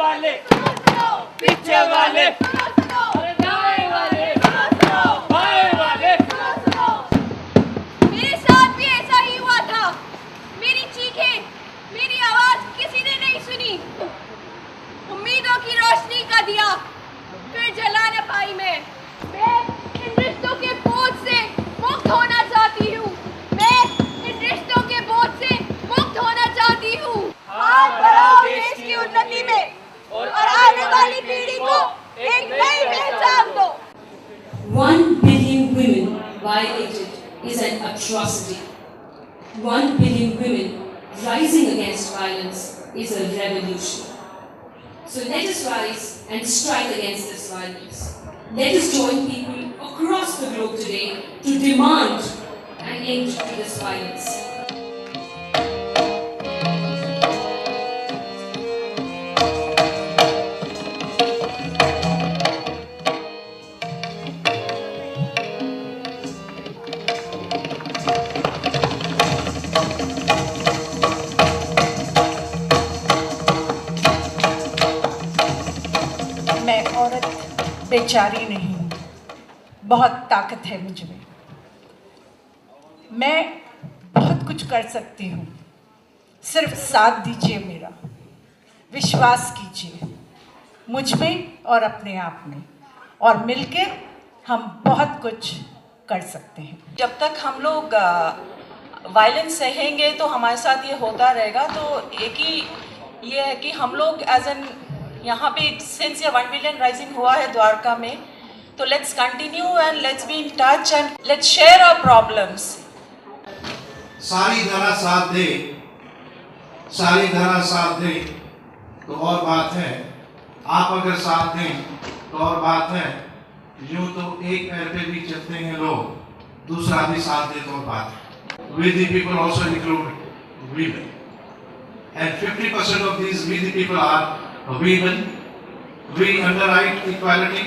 वाले, पीछे वाले, अरे दाएं वाले, बाएं वाले। मेरे साथ भी ऐसा ही हुआ था। मेरी चीखें, मेरी आवाज किसी ने नहीं सुनी। उम्मीदों की रोशनी का दिया फिर जला न पाई मैं इन रिश्तों के बोझ से मुक्त होना चाहती हूँ। मैं इन रिश्तों के बोझ से मुक्त होना चाहती हूँ। हाथ बढ़ाओ देश की उन्नति में और आने वाली पीढ़ी को एक नई पहचान दो। 1 billion women violated is an atrocity. 1 billion women rising against violence is a revolution. So let us rise and strike against this violence. Let us join people across the globe today to demand an end to this violence. मैं औरत बेचारी नहीं हूँ, बहुत ताकत है मुझ में। मैं बहुत कुछ कर सकती हूँ, सिर्फ साथ दीजिए मेरा, विश्वास कीजिए मुझ में और अपने आप में, और मिलकर हम बहुत कुछ कर सकते हैं। जब तक हम लोग वायलेंस सहेंगे तो हमारे साथ ये होता रहेगा। तो एक ही ये है कि हम लोग एज एन यहाँ पे सिंस ये 1 बिलियन राइजिंग हुआ है द्वारका में, तो let's continue and let's be in touch and let's share our problems. सारी धरा साथ दे, सारी धरा साथ दे तो और बात है, आप अगर साथ दें तो और बात है। यूं तो एक पैर पे भी चलते हैं लोग, दूसरा भी साथ दे तो और बात है। We the people also include women, and 50% of these we the people are women. We underwrite equality.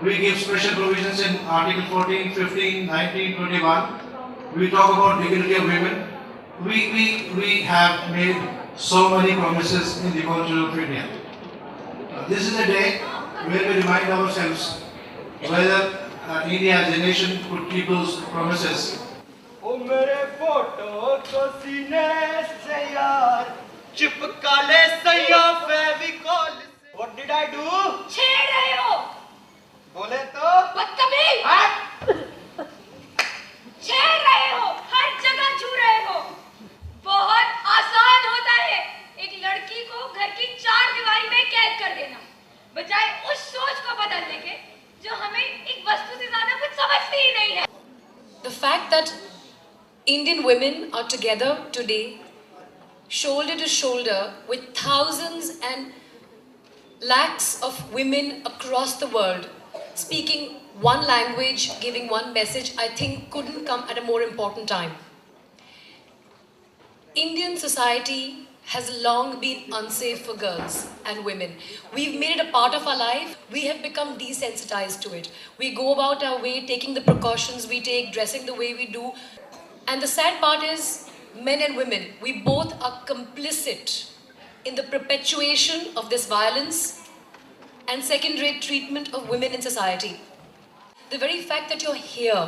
We give special provisions in Article 14, 15, 19, 21. We talk about dignity of women. We have made so many promises in the Constitution of India. This is a day where we remind ourselves whether India as a nation could keep those promises. ओ मेरे photo को सीने से यार चिपका ले सैया फेविकोल से। What did I do? छेड़ रहे हो, बोले तो बदतमीज। छेड़ रहे हो, हर जगह छू रहे हो। बहुत आसान होता है एक लड़की को घर की 4 दीवारी में कैद कर देना, बजाय उस सोच को बदलने के जो हमें एक वस्तु से ज्यादा कुछ समझती ही नहीं है। The fact that Indian women are together today, shoulder to shoulder with thousands and lakhs of women across the world, speaking one language, giving one message, I think couldn't come at a more important time. Indian society has long been unsafe for girls and women. We've made it a part of our life. We have become desensitized to it. We go about our way, taking the precautions we take, dressing the way we do. And the sad part is, men and women, we both are complicit in the perpetuation of this violence and second-rate treatment of women in society. The very fact that you're here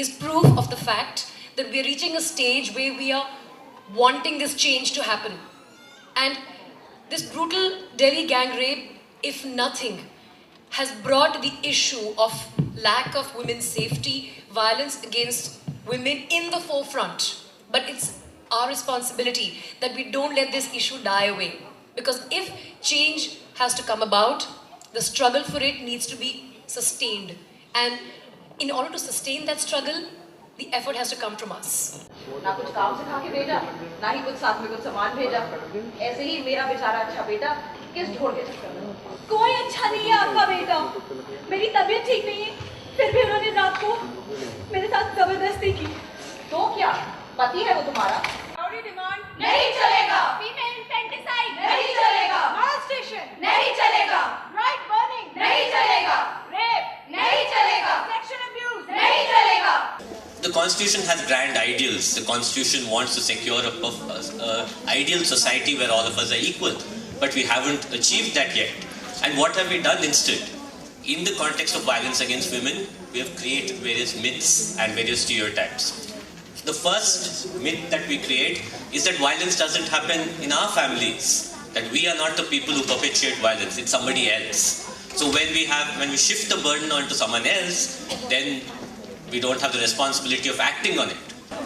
is proof of the fact that we're reaching a stage where we are wanting this change to happen. And this brutal Delhi gang rape, if nothing, has brought the issue of lack of women's safety, violence against women in the forefront. But it's our responsibility that we don't let this issue die away. Because if change has to come about, the struggle for it needs to be sustained. And in order to sustain that struggle, the effort has to come from us. ना कुछ काम सिखा के भेजा, ना ही कुछ साथ में कुछ सामान भेजा। ऐसे ही मेरा बेचारा अच्छा बेटा किस ढोल के चक्कर में। कोई अच्छा नहीं है आपका बेटा। मेरी तबीयत ठीक नहीं है, फिर भी उन्होंने रात को मेरे साथ जबरदस्ती की। तो क्या पति है वो तुम्हारा? Dowry demand नहीं चलेगा। Female infanticide नहीं चलेगा। Molestation नहीं चलेगा। Right burning नहीं चलेगा। Rape नहीं चलेगा। Sexual abuse नहीं चलेगा। The Constitution has grand ideals. The Constitution wants to secure a ideal society where all of us are equal. but we haven't achieved that yet. And what have we done instead? In the context of violence against women, we have created various myths and various stereotypes. The first myth that we create is that violence doesn't happen in our families, that we are not the people who perpetuate violence, it's somebody else. So when we shift the burden onto someone else, then we don't have the responsibility of acting on it.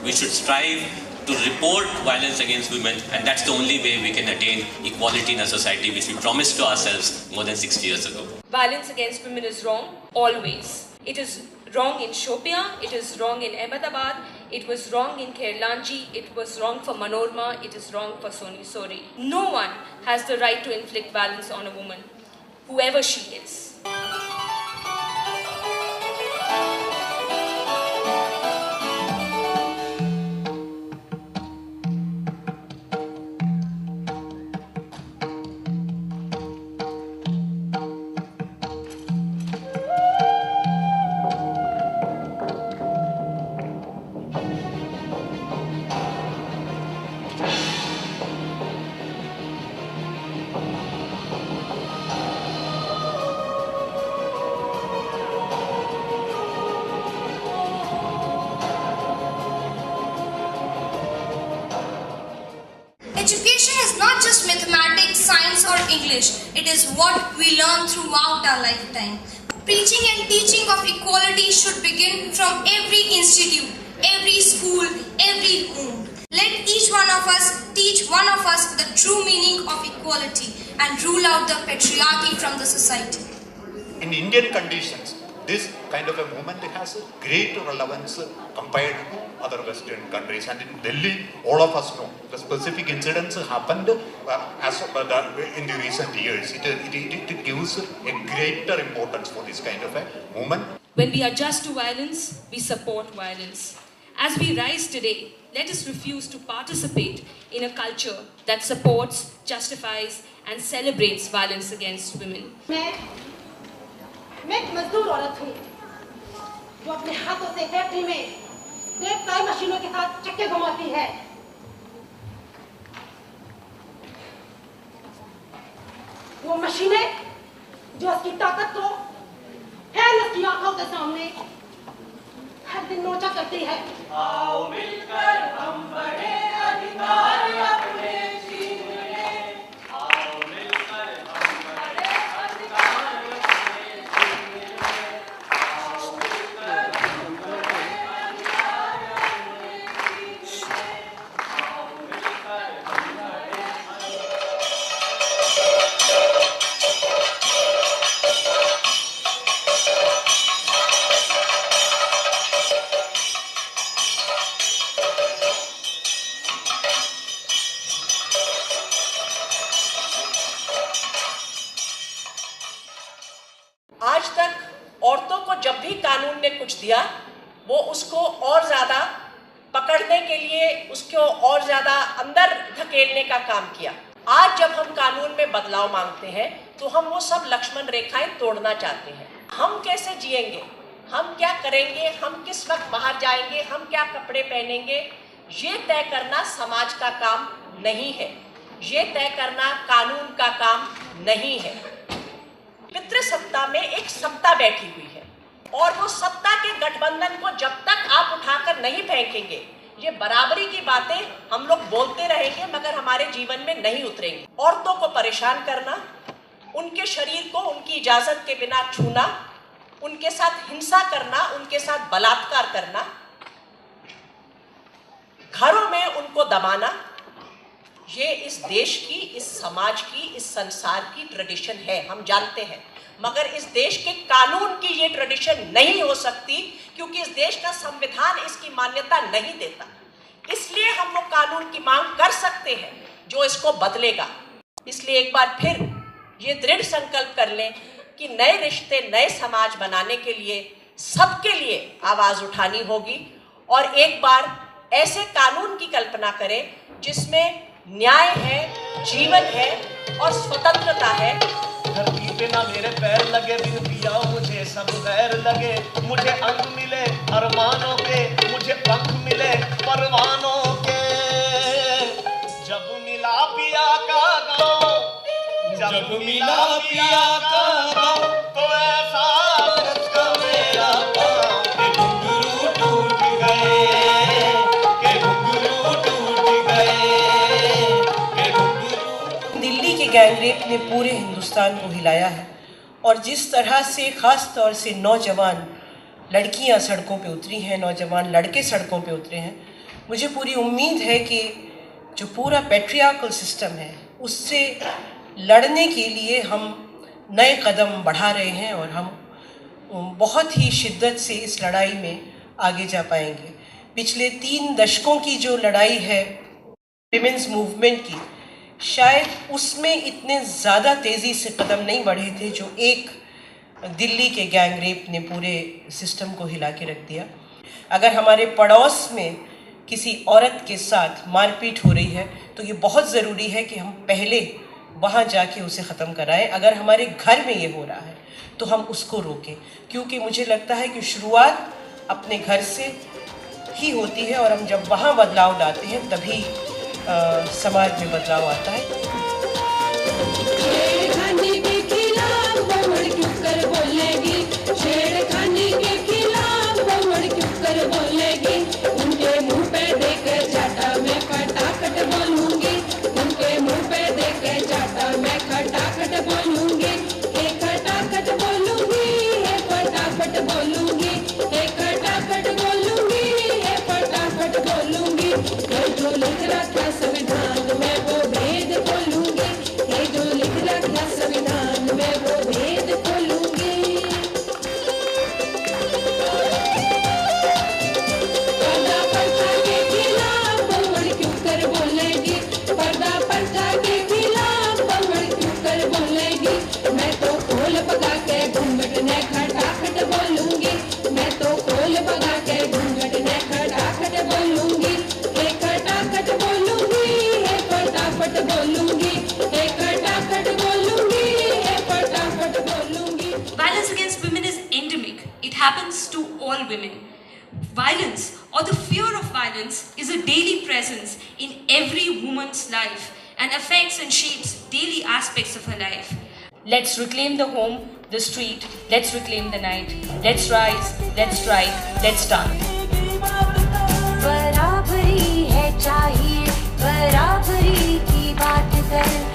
We should strive to report violence against women, and that's the only way we can attain equality in a society which we promised to ourselves more than 60 years ago. Violence against women is wrong, always. It is wrong in Shopia, it is wrong in Ahmedabad, it was wrong in Kerlanji, it was wrong for Manorma, it is wrong for Soni Sori. No one has the right to inflict violence on a woman, whoever she is. Education is not just mathematics, science or English. It is what we learn throughout our lifetime. Preaching and teaching of equality should begin from every institute, every school, every home. Let each one of us teach one of us the true meaning of equality and rule out the patriarchy from the society. In Indian conditions, this kind of a movement has a great relevance compared to other Western countries. And in Delhi, all of us know the specific incidents happened in the recent years. It gives a greater importance for this kind of a movement. When we adjust to violence, we support violence. As we rise today, let us refuse to participate in a culture that supports, justifies and celebrates violence against women. मैं एक मजदूर औरत हूँ जो अपने हाथों से factory में प्लाई मशीनों के साथ चक्के घुमाती है। वो मशीनें जो उसकी ताकत को है उसकी आंखों के सामने हर दिन नोचा करती है। आओ मिलकर हम बढ़े अधिकार अपने छीन लें। आओ मिलकर हम बढ़े अधिकार अपने छीन लें। आओ मिलकर हम बढ़े अधिकार अपने छीन लें। आओ मिलकर हम बढ़े आज तक औरतों को जब भी कानून ने कुछ दिया वो उसको और ज़्यादा पकड़ने के लिए उसको और ज़्यादा अंदर धकेलने का काम किया। आज जब हम कानून में बदलाव मांगते हैं तो हम वो सब लक्ष्मण रेखाएं तोड़ना चाहते हैं। हम कैसे जिएंगे, हम क्या करेंगे, हम किस वक्त बाहर जाएंगे, हम क्या कपड़े पहनेंगे, ये तय करना समाज का काम नहीं है, ये तय करना कानून का काम नहीं है। पितृसत्ता में एक सत्ता बैठी हुई है और वो सत्ता के गठबंधन को जब तक आप उठाकर नहीं फेंकेंगे, ये बराबरी की बातें हम लोग बोलते रहेंगे मगर हमारे जीवन में नहीं उतरेंगी। औरतों को परेशान करना, उनके शरीर को उनकी इजाजत के बिना छूना, उनके साथ हिंसा करना, उनके साथ बलात्कार करना, घरों में उनको दबाना, ये इस देश की, इस समाज की, इस संसार की ट्रेडिशन है, हम जानते हैं। मगर इस देश के कानून की ये ट्रेडिशन नहीं हो सकती क्योंकि इस देश का संविधान इसकी मान्यता नहीं देता। इसलिए हम लोग कानून की मांग कर सकते हैं जो इसको बदलेगा। इसलिए एक बार फिर ये दृढ़ संकल्प कर लें कि नए रिश्ते, नए समाज बनाने के लिए सबके लिए आवाज उठानी होगी और एक बार ऐसे कानून की कल्पना करें जिसमें न्याय है, जीवन है और स्वतंत्रता है। धरती पे ना मेरे पैर लगे, बिन पिया मुझे सब गैर लगे। मुझे अंग मिले अरमानों के, मुझे पंख मिले परवानों के। जब मिला पिया का गाँव जब मिला पिया का भाव तो ऐसा का मेरा पाँव के घुंघरू टूट गए, के घुंघरू टूट गए, के घुंघरू। दिल्ली के गैंगरेप ने पूरे हिंदुस्तान को हिलाया है और जिस तरह से ख़ास तौर से नौजवान लड़कियां सड़कों पे उतरी हैं, नौजवान लड़के सड़कों पे उतरे हैं, मुझे पूरी उम्मीद है कि जो पूरा पैट्रियार्कल सिस्टम है उससे लड़ने के लिए हम नए कदम बढ़ा रहे हैं और हम बहुत ही शिद्दत से इस लड़ाई में आगे जा पाएंगे। पिछले 3 दशकों की जो लड़ाई है विमेंस मूवमेंट की, शायद उसमें इतने ज़्यादा तेज़ी से कदम नहीं बढ़े थे जो एक दिल्ली के गैंगरेप ने पूरे सिस्टम को हिला के रख दिया। अगर हमारे पड़ोस में किसी औरत के साथ मारपीट हो रही है तो ये बहुत ज़रूरी है कि हम पहले वहाँ जाके उसे ख़त्म कराएं। अगर हमारे घर में ये हो रहा है तो हम उसको रोकें, क्योंकि मुझे लगता है कि शुरुआत अपने घर से ही होती है और हम जब वहाँ बदलाव लाते हैं तभी समाज में बदलाव आता है। Violence against women is endemic. It happens to all women. Violence or the fear of violence is a daily presence in every woman's life and affects and shapes daily aspects of her life. Let's reclaim the home, the street, let's reclaim the night. Let's rise, let's strike, let's stand. बराबरी है चाहिए, बराबरी की बात कर